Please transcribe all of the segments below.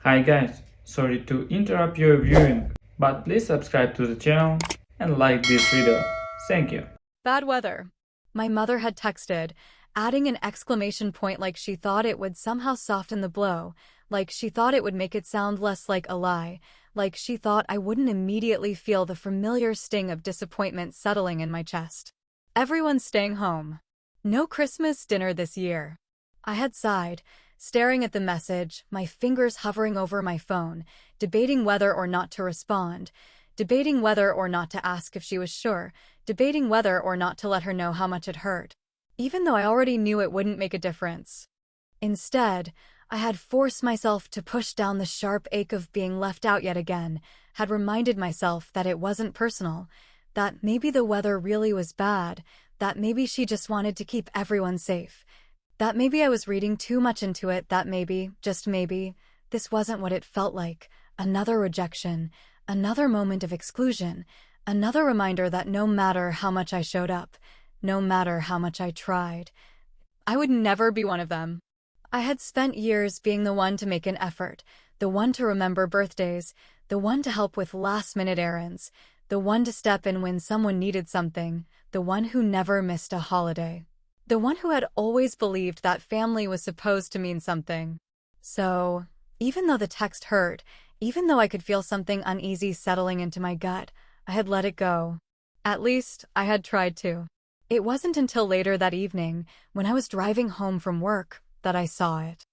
Hi guys, sorry to interrupt your viewing, but please subscribe to the channel and like this video. Thank you. Bad weather. My mother had texted, adding an exclamation point like she thought it would somehow soften the blow, like she thought it would make it sound less like a lie, like she thought I wouldn't immediately feel the familiar sting of disappointment settling in my chest. Everyone's staying home. No Christmas dinner this year. I had sighed, staring at the message, my fingers hovering over my phone, debating whether or not to respond, debating whether or not to ask if she was sure, debating whether or not to let her know how much it hurt, even though I already knew it wouldn't make a difference. Instead, I had forced myself to push down the sharp ache of being left out yet again, had reminded myself that it wasn't personal, that maybe the weather really was bad, that maybe she just wanted to keep everyone safe, that maybe I was reading too much into it, that maybe, just maybe, this wasn't what it felt like, another rejection, another moment of exclusion, another reminder that no matter how much I showed up, no matter how much I tried, I would never be one of them. I had spent years being the one to make an effort, the one to remember birthdays, the one to help with last-minute errands, the one to step in when someone needed something, the one who never missed a holiday, the one who had always believed that family was supposed to mean something. So, even though the text hurt, even though I could feel something uneasy settling into my gut, I had let it go. At least, I had tried to. It wasn't until later that evening, when I was driving home from work, that I saw it.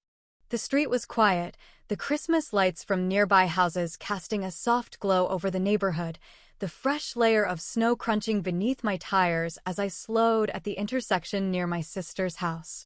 The street was quiet, the Christmas lights from nearby houses casting a soft glow over the neighborhood, the fresh layer of snow crunching beneath my tires as I slowed at the intersection near my sister's house.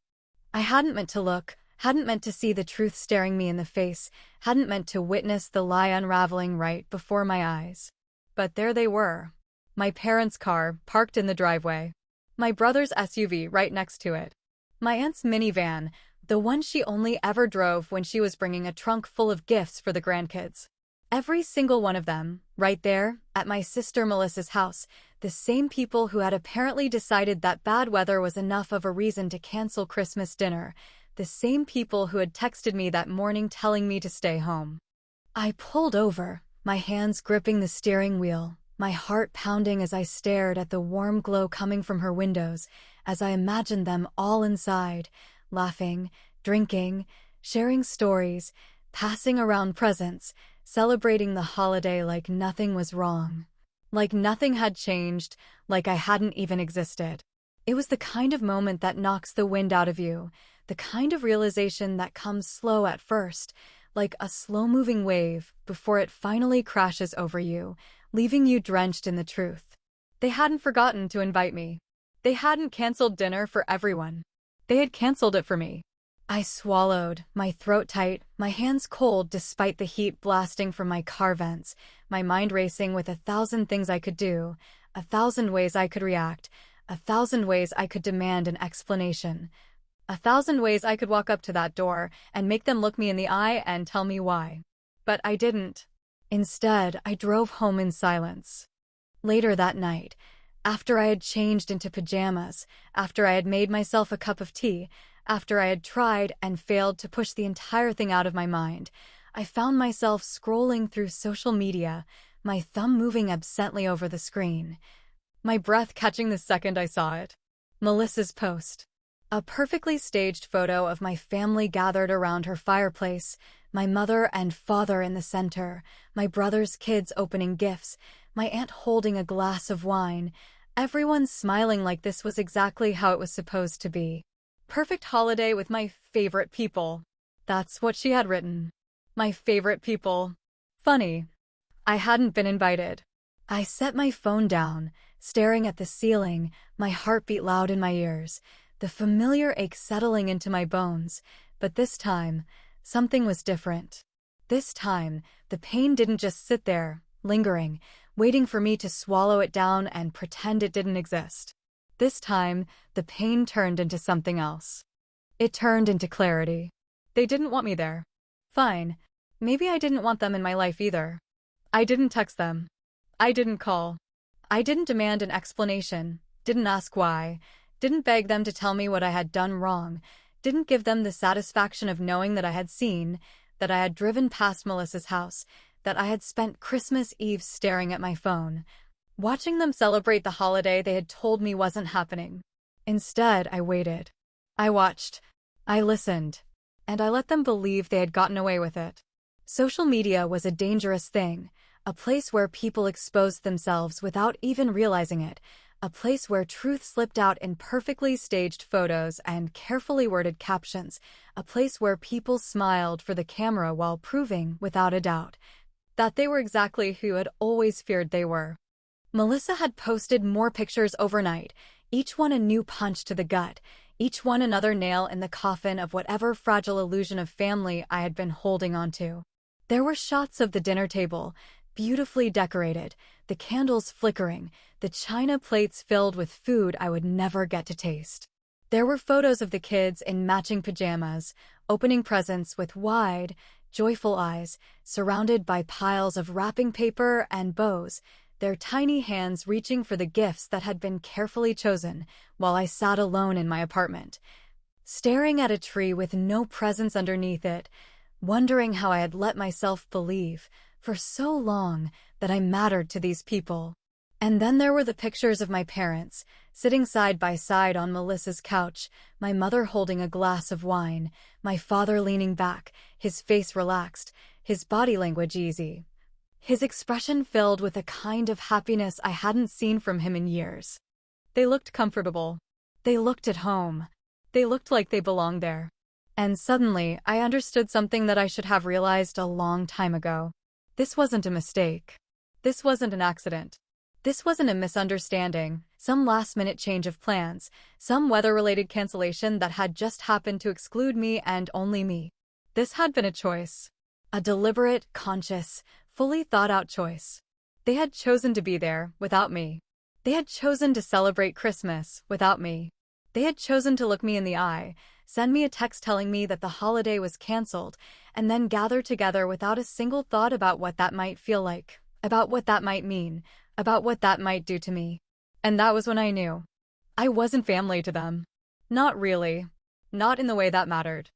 I hadn't meant to look, hadn't meant to see the truth staring me in the face, hadn't meant to witness the lie unraveling right before my eyes. But there they were. My parents' car, parked in the driveway. My brother's SUV right next to it. My aunt's minivan, the one she only ever drove when she was bringing a trunk full of gifts for the grandkids. Every single one of them, right there, at my sister Melissa's house, the same people who had apparently decided that bad weather was enough of a reason to cancel Christmas dinner, the same people who had texted me that morning telling me to stay home. I pulled over, my hands gripping the steering wheel, my heart pounding as I stared at the warm glow coming from her windows, as I imagined them all inside, laughing, drinking, sharing stories, passing around presents, celebrating the holiday like nothing was wrong. Like nothing had changed, like I hadn't even existed. It was the kind of moment that knocks the wind out of you, the kind of realization that comes slow at first, like a slow-moving wave, before it finally crashes over you, leaving you drenched in the truth. They hadn't forgotten to invite me. They hadn't canceled dinner for everyone. They had canceled it for me. I swallowed, my throat tight, my hands cold despite the heat blasting from my car vents, my mind racing with 1,000 things I could do, 1,000 ways I could react, 1,000 ways I could demand an explanation, 1,000 ways I could walk up to that door and make them look me in the eye and tell me why. But I didn't. Instead, I drove home in silence. Later that night, after I had changed into pajamas, after I had made myself a cup of tea, after I had tried and failed to push the entire thing out of my mind, I found myself scrolling through social media, my thumb moving absently over the screen, my breath catching the second I saw it. Melissa's post. A perfectly staged photo of my family gathered around her fireplace, my mother and father in the center, my brother's kids opening gifts, my aunt holding a glass of wine, everyone smiling like this was exactly how it was supposed to be. Perfect holiday with my favorite people. That's what she had written. My favorite people. Funny. I hadn't been invited. I set my phone down, staring at the ceiling, my heartbeat loud in my ears, the familiar ache settling into my bones, but this time, something was different. This time, the pain didn't just sit there, lingering, waiting for me to swallow it down and pretend it didn't exist. This time, the pain turned into something else. It turned into clarity. They didn't want me there. Fine. Maybe I didn't want them in my life either. I didn't text them. I didn't call. I didn't demand an explanation, didn't ask why, didn't beg them to tell me what I had done wrong, didn't give them the satisfaction of knowing that I had seen, that I had driven past Melissa's house, that I had spent Christmas Eve staring at my phone, watching them celebrate the holiday they had told me wasn't happening. Instead, I waited. I watched. I listened. And I let them believe they had gotten away with it. Social media was a dangerous thing, a place where people exposed themselves without even realizing it, a place where truth slipped out in perfectly staged photos and carefully worded captions, a place where people smiled for the camera while proving, without a doubt, that they were exactly who had always feared they were. Melissa had posted more pictures overnight, each one a new punch to the gut, each one another nail in the coffin of whatever fragile illusion of family I had been holding onto. There were shots of the dinner table, beautifully decorated, the candles flickering, the china plates filled with food I would never get to taste. There were photos of the kids in matching pajamas, opening presents with wide, joyful eyes, surrounded by piles of wrapping paper and bows, their tiny hands reaching for the gifts that had been carefully chosen, while I sat alone in my apartment, staring at a tree with no presents underneath it, wondering how I had let myself believe, for so long, that I mattered to these people. And then there were the pictures of my parents, sitting side by side on Melissa's couch, my mother holding a glass of wine, my father leaning back, his face relaxed, his body language easy. His expression filled with a kind of happiness I hadn't seen from him in years. They looked comfortable. They looked at home. They looked like they belonged there. And suddenly, I understood something that I should have realized a long time ago. This wasn't a mistake. This wasn't an accident. This wasn't a misunderstanding, some last-minute change of plans, some weather-related cancellation that had just happened to exclude me and only me. This had been a choice. A deliberate, conscious, fully thought-out choice. They had chosen to be there without me. They had chosen to celebrate Christmas without me. They had chosen to look me in the eye, send me a text telling me that the holiday was canceled, and then gather together without a single thought about what that might feel like, about what that might mean, about what that might do to me. And that was when I knew. I wasn't family to them. Not really. Not in the way that mattered.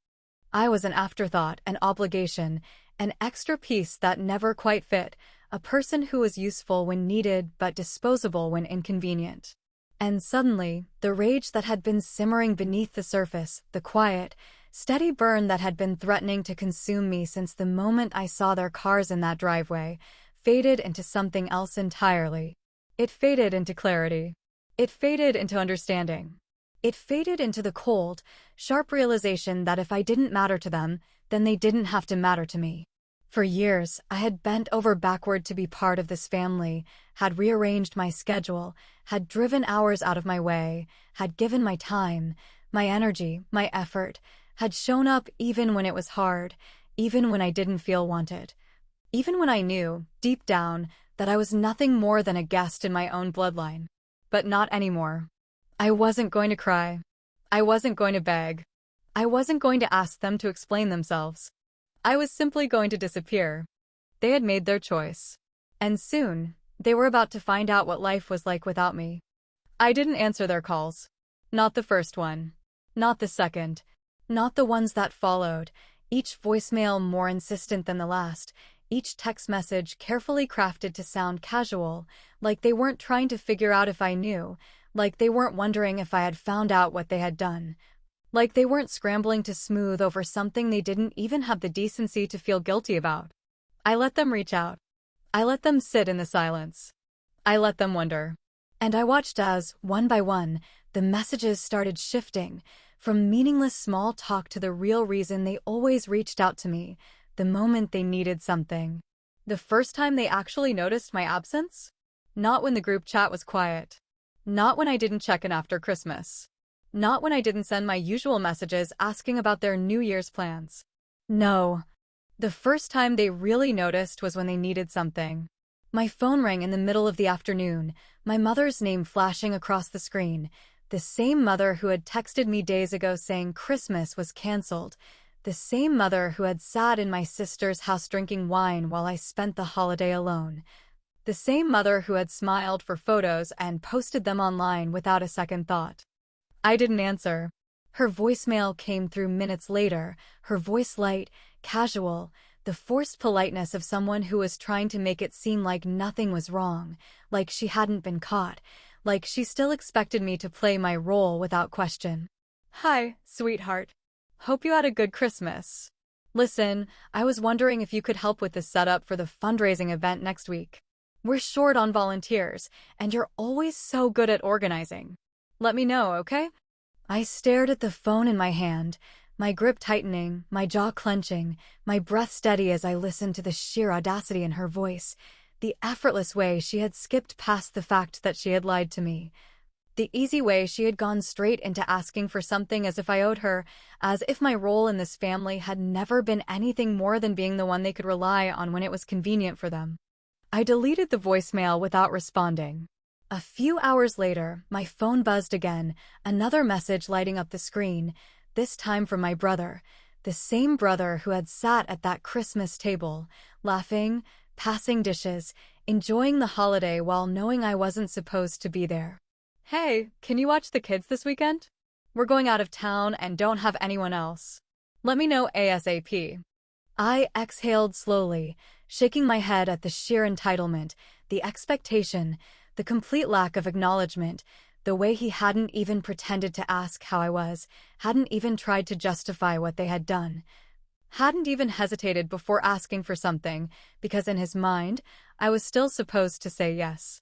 I was an afterthought, an obligation, an extra piece that never quite fit, a person who was useful when needed but disposable when inconvenient. And suddenly, the rage that had been simmering beneath the surface, the quiet, steady burn that had been threatening to consume me since the moment I saw their cars in that driveway, faded into something else entirely. It faded into clarity. It faded into understanding. It faded into the cold, sharp realization that if I didn't matter to them, then they didn't have to matter to me. For years, I had bent over backward to be part of this family, had rearranged my schedule, had driven hours out of my way, had given my time, my energy, my effort, had shown up even when it was hard, even when I didn't feel wanted. Even when I knew, deep down, that I was nothing more than a guest in my own bloodline. But not anymore. I wasn't going to cry. I wasn't going to beg. I wasn't going to ask them to explain themselves. I was simply going to disappear. They had made their choice. And soon, they were about to find out what life was like without me. I didn't answer their calls. Not the first one. Not the second. Not the ones that followed, each voicemail more insistent than the last, each text message carefully crafted to sound casual, like they weren't trying to figure out if I knew, like they weren't wondering if I had found out what they had done, like they weren't scrambling to smooth over something they didn't even have the decency to feel guilty about. I let them reach out. I let them sit in the silence. I let them wonder. And I watched as, one by one, the messages started shifting, from meaningless small talk to the real reason they always reached out to me, the moment they needed something. The first time they actually noticed my absence? Not when the group chat was quiet. Not when I didn't check in after Christmas. Not when I didn't send my usual messages asking about their New Year's plans. No. The first time they really noticed was when they needed something. My phone rang in the middle of the afternoon, my mother's name flashing across the screen, the same mother who had texted me days ago saying Christmas was canceled, the same mother who had sat in my sister's house drinking wine while I spent the holiday alone, the same mother who had smiled for photos and posted them online without a second thought. I didn't answer. Her voicemail came through minutes later, her voice light, casual, the forced politeness of someone who was trying to make it seem like nothing was wrong, like she hadn't been caught, like she still expected me to play my role without question. Hi, sweetheart. Hope you had a good Christmas. Listen, I was wondering if you could help with the setup for the fundraising event next week. We're short on volunteers, and you're always so good at organizing. Let me know, okay? I stared at the phone in my hand, my grip tightening, my jaw clenching, my breath steady as I listened to the sheer audacity in her voice, the effortless way she had skipped past the fact that she had lied to me, the easy way she had gone straight into asking for something as if I owed her, as if my role in this family had never been anything more than being the one they could rely on when it was convenient for them. I deleted the voicemail without responding. A few hours later, my phone buzzed again, another message lighting up the screen, this time from my brother, the same brother who had sat at that Christmas table, laughing, passing dishes, enjoying the holiday while knowing I wasn't supposed to be there. Hey, can you watch the kids this weekend? We're going out of town and don't have anyone else. Let me know ASAP. I exhaled slowly, shaking my head at the sheer entitlement, the expectation, the complete lack of acknowledgement, the way he hadn't even pretended to ask how I was, hadn't even tried to justify what they had done, hadn't even hesitated before asking for something, because in his mind, I was still supposed to say yes.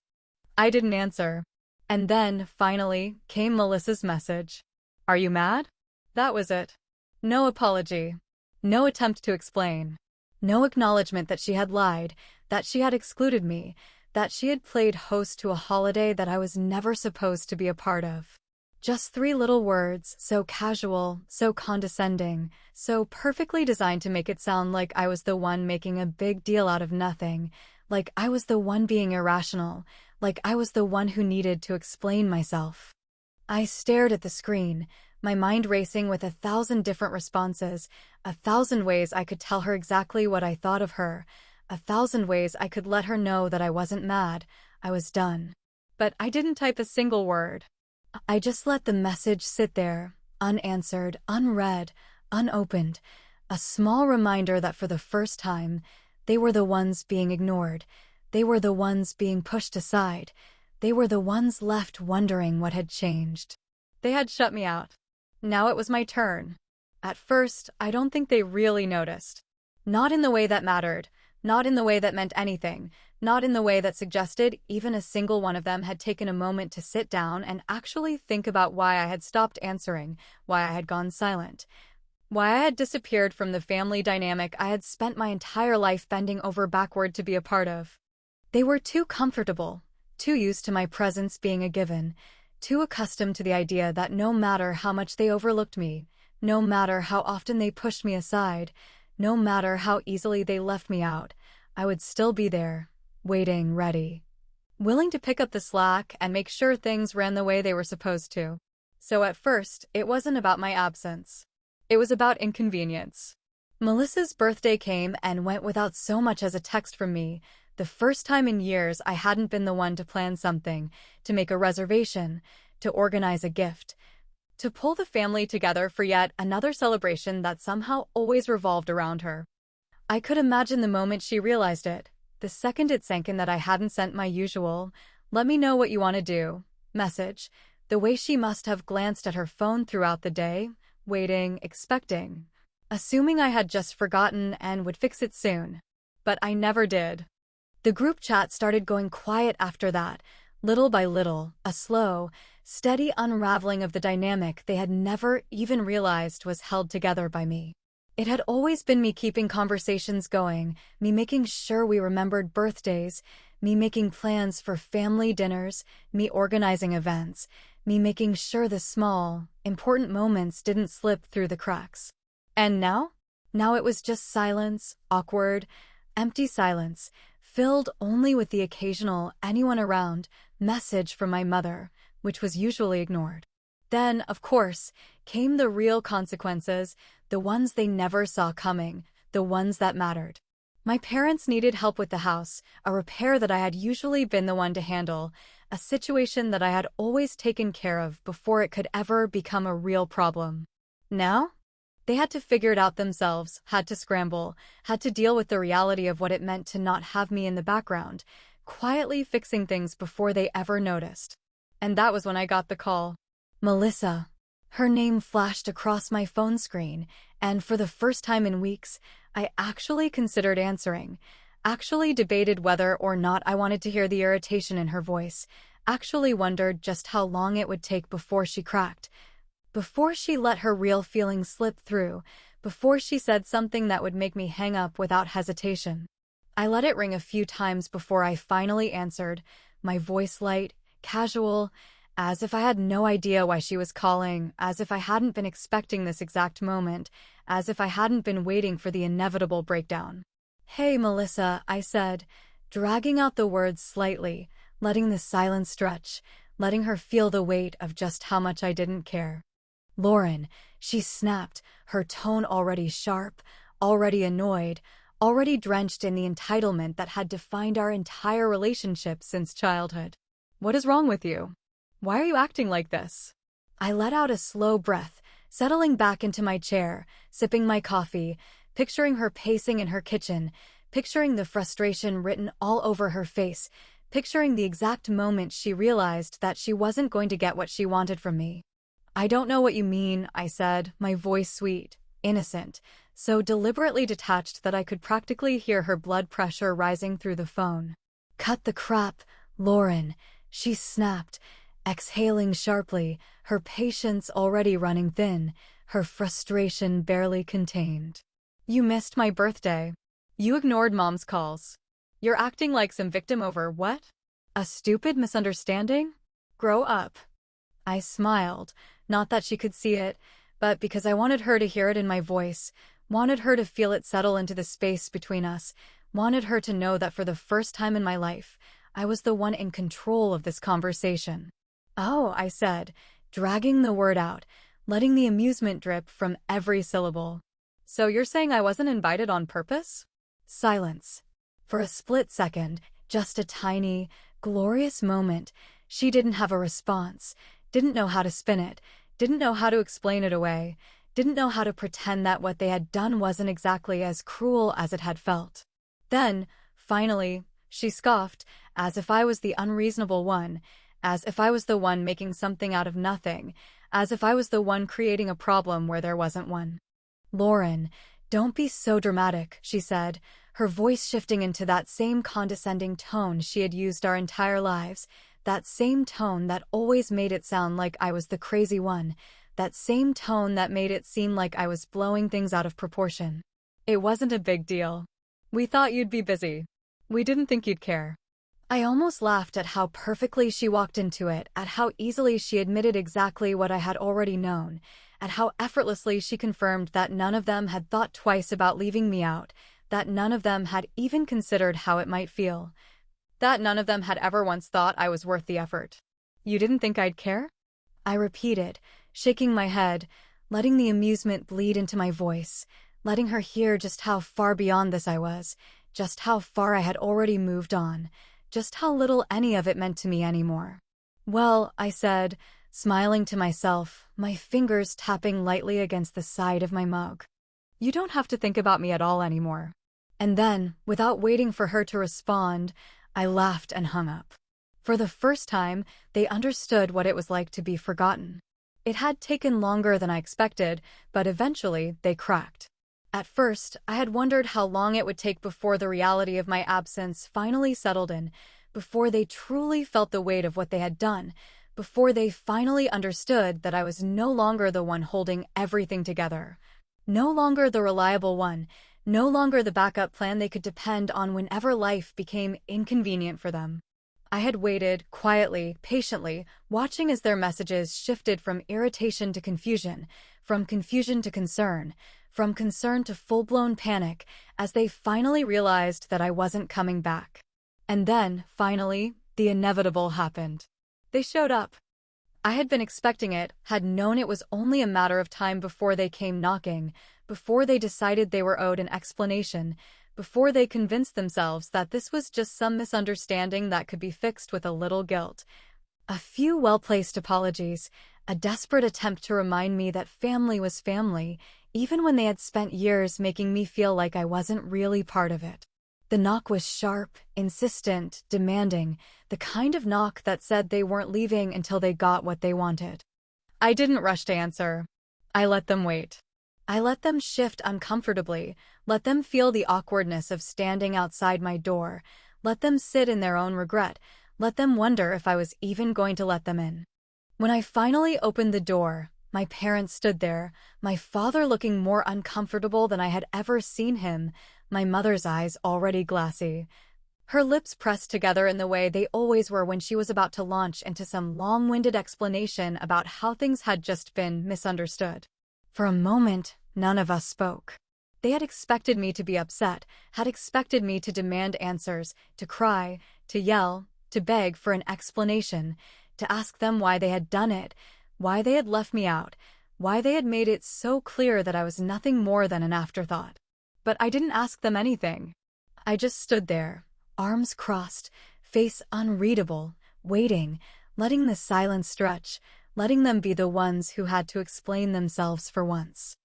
I didn't answer. And then, finally, came Melissa's message. Are you mad? That was it. No apology. No attempt to explain. No acknowledgement that she had lied, that she had excluded me, that she had played host to a holiday that I was never supposed to be a part of. Just 3 little words, so casual, so condescending, so perfectly designed to make it sound like I was the one making a big deal out of nothing, like I was the one being irrational, like I was the one who needed to explain myself. I stared at the screen, my mind racing with 1,000 different responses, 1,000 ways I could tell her exactly what I thought of her, 1,000 ways I could let her know that I wasn't mad, I was done. But I didn't type a single word. I just let the message sit there, unanswered, unread, unopened, a small reminder that for the first time, they were the ones being ignored, they were the ones being pushed aside, they were the ones left wondering what had changed. They had shut me out. Now it was my turn. At first, I don't think they really noticed. Not in the way that mattered, not in the way that meant anything, not in the way that suggested even a single one of them had taken a moment to sit down and actually think about why I had stopped answering, why I had gone silent, why I had disappeared from the family dynamic I had spent my entire life bending over backward to be a part of. They were too comfortable, too used to my presence being a given, too accustomed to the idea that no matter how much they overlooked me, no matter how often they pushed me aside, no matter how easily they left me out, I would still be there, waiting, ready, willing to pick up the slack and make sure things ran the way they were supposed to. So at first, it wasn't about my absence. It was about inconvenience. Melissa's birthday came and went without so much as a text from me, the first time in years I hadn't been the one to plan something, to make a reservation, to organize a gift, to pull the family together for yet another celebration that somehow always revolved around her. I could imagine the moment she realized it, the second it sank in that I hadn't sent my usual, "Let me know what you want to do" message, the way she must have glanced at her phone throughout the day, waiting, expecting, assuming I had just forgotten and would fix it soon. But I never did. The group chat started going quiet after that, little by little, a slow, steady unraveling of the dynamic they had never even realized was held together by me. It had always been me keeping conversations going, me making sure we remembered birthdays, me making plans for family dinners, me organizing events, me making sure the small, important moments didn't slip through the cracks. And now? Now it was just silence, awkward, empty silence, filled only with the occasional anyone around message from my mother, which was usually ignored. Then, of course, came the real consequences, the ones they never saw coming, the ones that mattered. My parents needed help with the house, a repair that I had usually been the one to handle, a situation that I had always taken care of before it could ever become a real problem. Now? They had to figure it out themselves, had to scramble, had to deal with the reality of what it meant to not have me in the background, quietly fixing things before they ever noticed. And that was when I got the call. Melissa. Her name flashed across my phone screen, and for the first time in weeks, I actually considered answering, actually debated whether or not I wanted to hear the irritation in her voice, actually wondered just how long it would take before she cracked, before she let her real feelings slip through, before she said something that would make me hang up without hesitation. I let it ring a few times before I finally answered, my voice light, casual, as if I had no idea why she was calling, as if I hadn't been expecting this exact moment, as if I hadn't been waiting for the inevitable breakdown. "Hey, Melissa," I said, dragging out the words slightly, letting the silence stretch, letting her feel the weight of just how much I didn't care. "Lauren," she snapped, her tone already sharp, already annoyed, already drenched in the entitlement that had defined our entire relationship since childhood. "What is wrong with you? Why are you acting like this?" I let out a slow breath, settling back into my chair, sipping my coffee, picturing her pacing in her kitchen, picturing the frustration written all over her face, picturing the exact moment she realized that she wasn't going to get what she wanted from me. "I don't know what you mean," I said, my voice sweet, innocent, so deliberately detached that I could practically hear her blood pressure rising through the phone. "Cut the crap, Lauren," she snapped, exhaling sharply, her patience already running thin, her frustration barely contained. "You missed my birthday. You ignored Mom's calls. You're acting like some victim over what? A stupid misunderstanding? Grow up." I smiled, not that she could see it, but because I wanted her to hear it in my voice, wanted her to feel it settle into the space between us, wanted her to know that for the first time in my life, I was the one in control of this conversation. "Oh," I said, dragging the word out, letting the amusement drip from every syllable. "So you're saying I wasn't invited on purpose?" Silence. For a split second, just a tiny, glorious moment, she didn't have a response, didn't know how to spin it, didn't know how to explain it away, didn't know how to pretend that what they had done wasn't exactly as cruel as it had felt. Then, finally, she scoffed, as if I was the unreasonable one, as if I was the one making something out of nothing, as if I was the one creating a problem where there wasn't one. "Lauren, don't be so dramatic," she said, her voice shifting into that same condescending tone she had used our entire lives, that same tone that always made it sound like I was the crazy one, that same tone that made it seem like I was blowing things out of proportion. "It wasn't a big deal. We thought you'd be busy. We didn't think you'd care." I almost laughed at how perfectly she walked into it, at how easily she admitted exactly what I had already known, at how effortlessly she confirmed that none of them had thought twice about leaving me out, that none of them had even considered how it might feel, that none of them had ever once thought I was worth the effort. "You didn't think I'd care?" I repeated, shaking my head, letting the amusement bleed into my voice, letting her hear just how far beyond this I was, just how far I had already moved on, just how little any of it meant to me anymore. "Well," I said, smiling to myself, my fingers tapping lightly against the side of my mug. "You don't have to think about me at all anymore." And then, without waiting for her to respond, I laughed and hung up. For the first time, they understood what it was like to be forgotten. It had taken longer than I expected, but eventually they cracked. At first, I had wondered how long it would take before the reality of my absence finally settled in, before they truly felt the weight of what they had done, before they finally understood that I was no longer the one holding everything together. No longer the reliable one, no longer the backup plan they could depend on whenever life became inconvenient for them. I had waited, quietly, patiently, watching as their messages shifted from irritation to confusion, from confusion to concern, from concern to full-blown panic, as they finally realized that I wasn't coming back. And then, finally, the inevitable happened. They showed up. I had been expecting it, had known it was only a matter of time before they came knocking, before they decided they were owed an explanation, before they convinced themselves that this was just some misunderstanding that could be fixed with a little guilt. A few well-placed apologies, a desperate attempt to remind me that family was family, even when they had spent years making me feel like I wasn't really part of it. The knock was sharp, insistent, demanding, the kind of knock that said they weren't leaving until they got what they wanted. I didn't rush to answer. I let them wait. I let them shift uncomfortably, let them feel the awkwardness of standing outside my door, let them sit in their own regret, let them wonder if I was even going to let them in. When I finally opened the door, my parents stood there, my father looking more uncomfortable than I had ever seen him, my mother's eyes already glassy. Her lips pressed together in the way they always were when she was about to launch into some long-winded explanation about how things had just been misunderstood. For a moment, none of us spoke. They had expected me to be upset, had expected me to demand answers, to cry, to yell, to beg for an explanation, to ask them why they had done it, why they had left me out, why they had made it so clear that I was nothing more than an afterthought. But I didn't ask them anything. I just stood there, arms crossed, face unreadable, waiting, letting the silence stretch, letting them be the ones who had to explain themselves for once.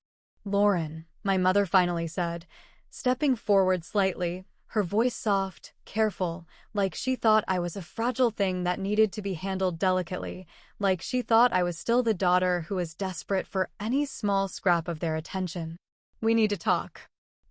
"Lauren," my mother finally said, stepping forward slightly, her voice soft, careful, like she thought I was a fragile thing that needed to be handled delicately, like she thought I was still the daughter who was desperate for any small scrap of their attention. "We need to talk."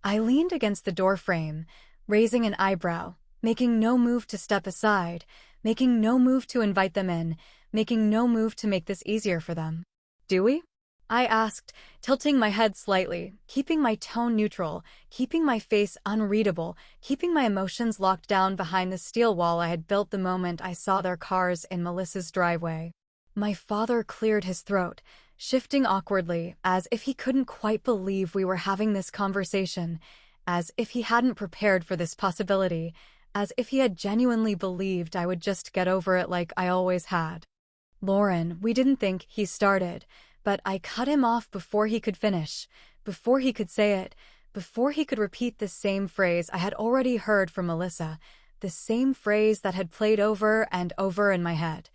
I leaned against the doorframe, raising an eyebrow, making no move to step aside, making no move to invite them in, making no move to make this easier for them. "Do we?" I asked, tilting my head slightly, keeping my tone neutral, keeping my face unreadable, keeping my emotions locked down behind the steel wall I had built the moment I saw their cars in Melissa's driveway. My father cleared his throat, shifting awkwardly, as if he couldn't quite believe we were having this conversation, as if he hadn't prepared for this possibility, as if he had genuinely believed I would just get over it like I always had. "Lauren, we didn't think," he started, but I cut him off before he could finish, before he could say it, before he could repeat the same phrase I had already heard from Melissa, the same phrase that had played over and over in my head,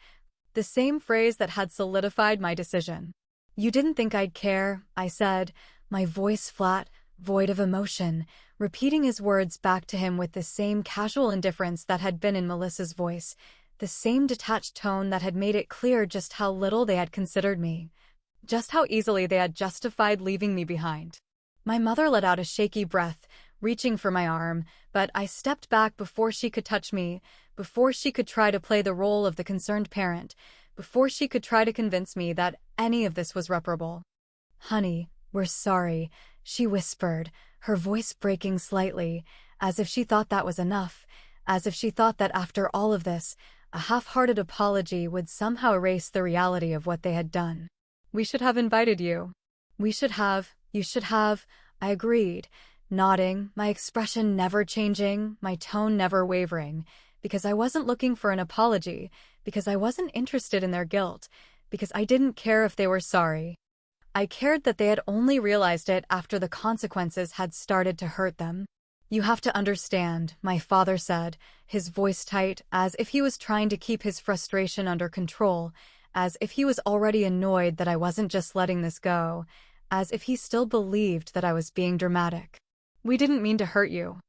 the same phrase that had solidified my decision. "You didn't think I'd care," I said, my voice flat, void of emotion, repeating his words back to him with the same casual indifference that had been in Melissa's voice, the same detached tone that had made it clear just how little they had considered me, just how easily they had justified leaving me behind. My mother let out a shaky breath, reaching for my arm, but I stepped back before she could touch me, before she could try to play the role of the concerned parent, before she could try to convince me that any of this was reparable. "Honey, we're sorry," she whispered, her voice breaking slightly, as if she thought that was enough, as if she thought that after all of this, a half-hearted apology would somehow erase the reality of what they had done. "We should have invited you." "We should have, you should have," I agreed, nodding, my expression never changing, my tone never wavering, because I wasn't looking for an apology, because I wasn't interested in their guilt, because I didn't care if they were sorry. I cared that they had only realized it after the consequences had started to hurt them. "You have to understand," my father said, his voice tight, as if he was trying to keep his frustration under control, as if he was already annoyed that I wasn't just letting this go, as if he still believed that I was being dramatic. "We didn't mean to hurt you.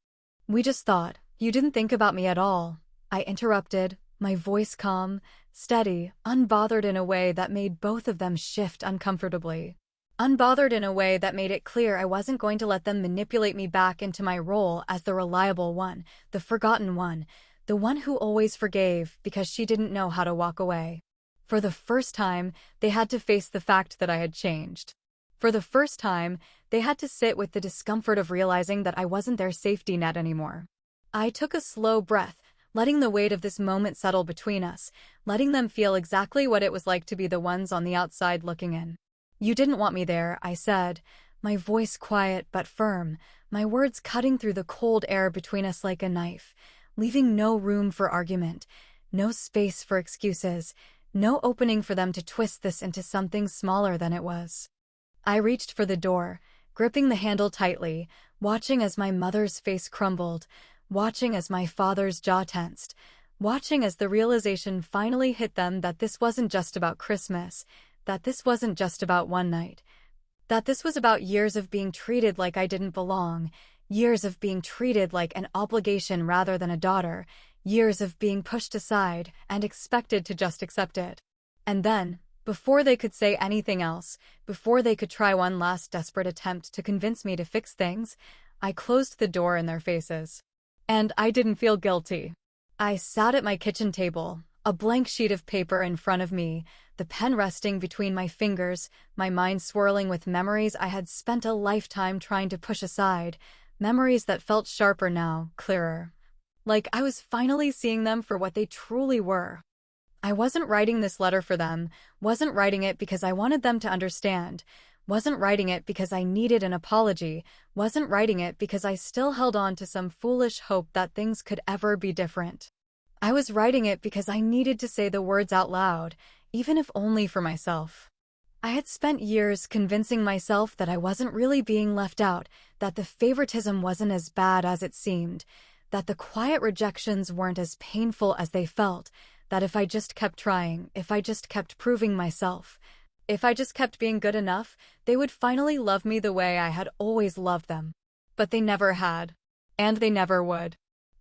We just thought you didn't think about me at all," I interrupted, my voice calm, steady, unbothered in a way that made both of them shift uncomfortably. Unbothered in a way that made it clear I wasn't going to let them manipulate me back into my role as the reliable one, the forgotten one, the one who always forgave because she didn't know how to walk away. For the first time, they had to face the fact that I had changed. For the first time, they had to sit with the discomfort of realizing that I wasn't their safety net anymore. I took a slow breath, letting the weight of this moment settle between us, letting them feel exactly what it was like to be the ones on the outside looking in. "You didn't want me there," I said, my voice quiet but firm, my words cutting through the cold air between us like a knife, leaving no room for argument, no space for excuses, no opening for them to twist this into something smaller than it was. I reached for the door, gripping the handle tightly, watching as my mother's face crumbled, watching as my father's jaw tensed, watching as the realization finally hit them that this wasn't just about Christmas, that this wasn't just about one night. That this was about years of being treated like I didn't belong, years of being treated like an obligation rather than a daughter, years of being pushed aside and expected to just accept it. And then, before they could say anything else, before they could try one last desperate attempt to convince me to fix things, I closed the door in their faces. And I didn't feel guilty. I sat at my kitchen table, a blank sheet of paper in front of me, the pen resting between my fingers, my mind swirling with memories I had spent a lifetime trying to push aside, memories that felt sharper now, clearer. Like I was finally seeing them for what they truly were. I wasn't writing this letter for them, wasn't writing it because I wanted them to understand, wasn't writing it because I needed an apology, wasn't writing it because I still held on to some foolish hope that things could ever be different. I was writing it because I needed to say the words out loud, even if only for myself. I had spent years convincing myself that I wasn't really being left out, that the favoritism wasn't as bad as it seemed, that the quiet rejections weren't as painful as they felt, that if I just kept trying, if I just kept proving myself, if I just kept being good enough, they would finally love me the way I had always loved them. But they never had. And they never would.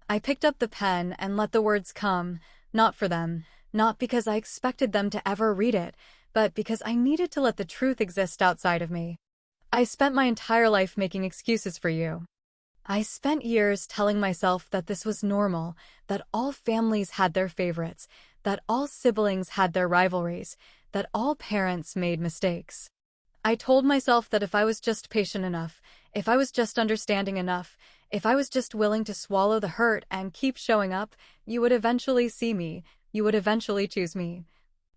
I picked up the pen and let the words come, not for them, not because I expected them to ever read it, but because I needed to let the truth exist outside of me. I spent my entire life making excuses for you. I spent years telling myself that this was normal, that all families had their favorites, that all siblings had their rivalries, that all parents made mistakes. I told myself that if I was just patient enough, if I was just understanding enough, if I was just willing to swallow the hurt and keep showing up, you would eventually see me, you would eventually choose me.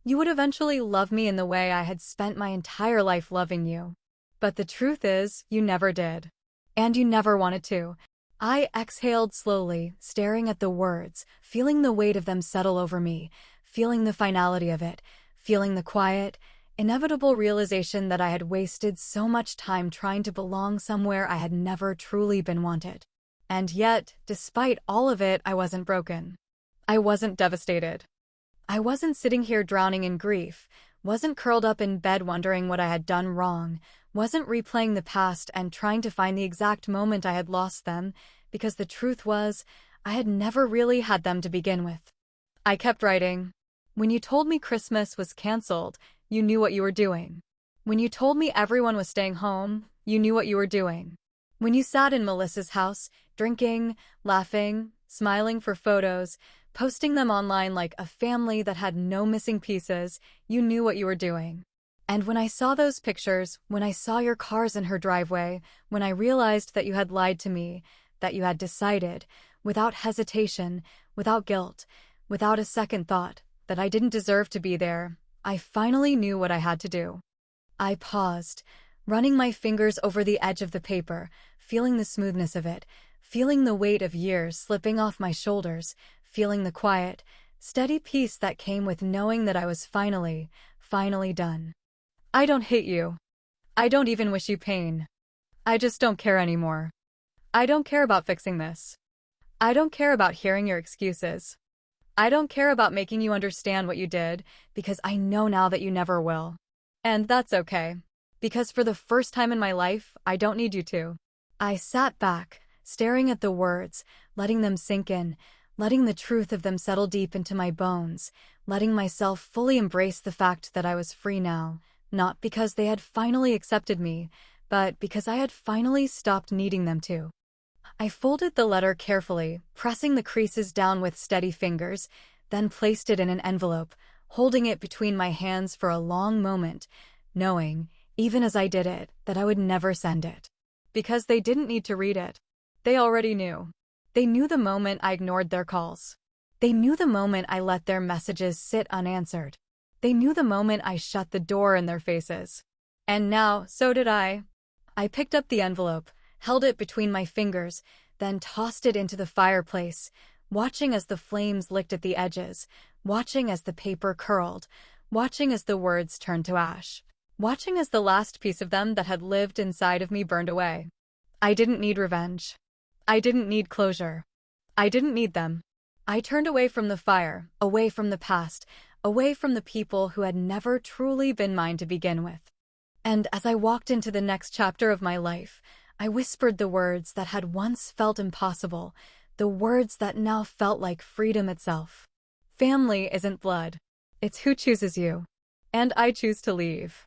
You would eventually love me in the way I had spent my entire life loving you. But the truth is, you never did. And you never wanted to. I exhaled slowly, staring at the words, feeling the weight of them settle over me, feeling the finality of it, feeling the quiet, inevitable realization that I had wasted so much time trying to belong somewhere I had never truly been wanted. And yet, despite all of it, I wasn't broken. I wasn't devastated. I wasn't sitting here drowning in grief, wasn't curled up in bed wondering what I had done wrong, wasn't replaying the past and trying to find the exact moment I had lost them, because the truth was, I had never really had them to begin with. I kept writing. When you told me Christmas was canceled, you knew what you were doing. When you told me everyone was staying home, you knew what you were doing. When you sat in Melissa's house, drinking, laughing, smiling for photos, posting them online like a family that had no missing pieces, you knew what you were doing. And when I saw those pictures, when I saw your cars in her driveway, when I realized that you had lied to me, that you had decided, without hesitation, without guilt, without a second thought, that I didn't deserve to be there, I finally knew what I had to do. I paused, running my fingers over the edge of the paper, feeling the smoothness of it, feeling the weight of years slipping off my shoulders, feeling the quiet, steady peace that came with knowing that I was finally done. I don't hate you. I don't even wish you pain. I just don't care anymore. I don't care about fixing this. I don't care about hearing your excuses. I don't care about making you understand what you did, because I know now that you never will. And that's okay. Because for the first time in my life, I don't need you to. I sat back, staring at the words, letting them sink in, letting the truth of them settle deep into my bones, letting myself fully embrace the fact that I was free now, not because they had finally accepted me, but because I had finally stopped needing them to. I folded the letter carefully, pressing the creases down with steady fingers, then placed it in an envelope, holding it between my hands for a long moment, knowing, even as I did it, that I would never send it. Because they didn't need to read it. They already knew. They knew the moment I ignored their calls. They knew the moment I let their messages sit unanswered. They knew the moment I shut the door in their faces. And now, so did I. I picked up the envelope, held it between my fingers, then tossed it into the fireplace, watching as the flames licked at the edges, watching as the paper curled, watching as the words turned to ash, watching as the last piece of them that had lived inside of me burned away. I didn't need revenge. I didn't need closure. I didn't need them. I turned away from the fire, away from the past, away from the people who had never truly been mine to begin with. And as I walked into the next chapter of my life, I whispered the words that had once felt impossible, the words that now felt like freedom itself. Family isn't blood. It's who chooses you. And I choose to leave.